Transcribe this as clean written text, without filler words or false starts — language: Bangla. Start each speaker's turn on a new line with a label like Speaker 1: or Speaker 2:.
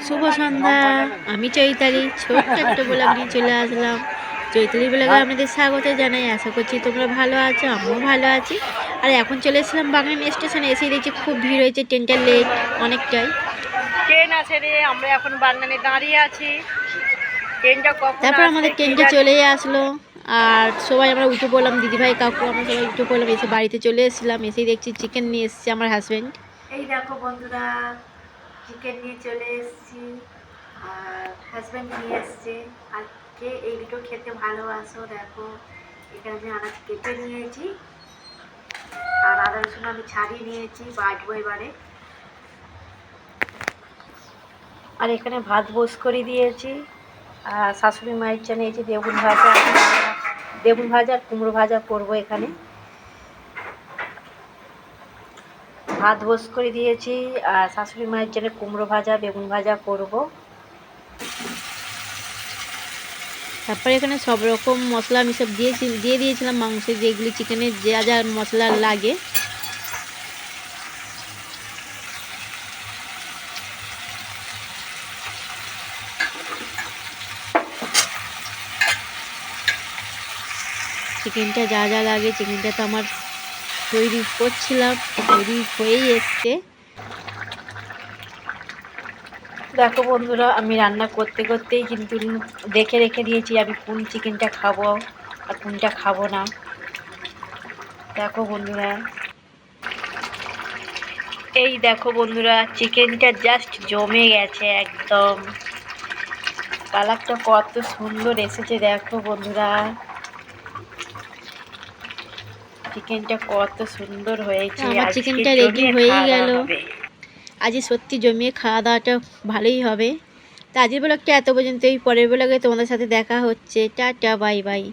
Speaker 1: শুভ সন্ধ্যা। আমি চৈতালি, ছোট্ট একটা ব্লগ নিয়ে চলে আসলাম। চৈতালি ব্লগে আপনাদের স্বাগত জানাই। আশা করছি তোমরা ভালো আছো, আমিও ভালো আছি। আর এখন চলে এসেছিলাম বাগান স্টেশনে, এসেই দেখছি খুব ভিড় হয়েছে, ট্রেনটা লেট অনেকটাই।
Speaker 2: ট্রেন আছে রে, আমরা এখন বাগনানে দাঁড়িয়ে আছি। ট্রেনটা কখন
Speaker 1: তারপর
Speaker 2: আসবে
Speaker 1: আমাদের
Speaker 2: কি
Speaker 1: ট্রেনটা
Speaker 2: জানি।
Speaker 1: চলেই আসলো। আর সবাই আমরা উঠে পড়লাম, দিদিভাই কাকু আমরা সবাই উঠে পড়লাম। এসে বাড়িতে চলে এসেছিলাম, এসেই দেখছি চিকেন নিয়ে এসেছে আমার হাজব্যান্ড।
Speaker 2: এই দেখো বন্ধুরা, চিকেন নিয়ে চলে এসেছি আর হাজব্যান্ড নিয়ে এসছে। আর কে এই দুটো খেতে ভালোবাসো দেখো, এখানে আমি আনাজ কেটে নিয়েছি আর আদা রসুন আমি ছাড়িয়ে নিয়েছি, বাটবো এবারে। আর এখানে ভাত বোস করে দিয়েছি। আর শাশুড়ি মায়ের জন্য এই যে বেগুন ভাজা আর কুমড়ো ভাজা করবো। এখানে ভাত বোস করে দিয়েছি আর শাশুড়ি মায়ের জন্য কুমড়ো ভাজা বেগুন ভাজা করব।
Speaker 1: তারপরে এখানে সব রকম মশলা আমি সব দিয়ে দিয়েছিলাম মাংসে, যেগুলি চিকেনের যা যা মশলা লাগে। চিকেনটা যা যা লাগে, চিকেনটা তো আমার তৈরি করছিলাম, তৈরি হয়েই এসছে।
Speaker 2: দেখো বন্ধুরা, আমি রান্না করতে করতেই কিন্তু দেখে রেখে দিয়েছি আমি কোন চিকেনটা খাবো আর কোনটা খাবো না। দেখো বন্ধুরা, এই দেখো বন্ধুরা, চিকেনটা জাস্ট জমে গেছে একদম। কালারটা কত সুন্দর এসেছে দেখো বন্ধুরা, চিকেনটা কত সুন্দর হয়েছে।
Speaker 1: আমার
Speaker 2: আজকে
Speaker 1: চিকেনটা রেডি
Speaker 2: জমিয়ে
Speaker 1: হয়েই
Speaker 2: খাওয়া
Speaker 1: গেল।
Speaker 2: দাওয়া হবে।
Speaker 1: আজ সত্যি জমিয়ে খাওয়া দাওয়াটা ভালোই হবে। তো আজকের ব্লগটা এত পর্যন্তই, পরের ব্লগে তোমাদের সাথে দেখা হচ্ছে। Tata, bye bye.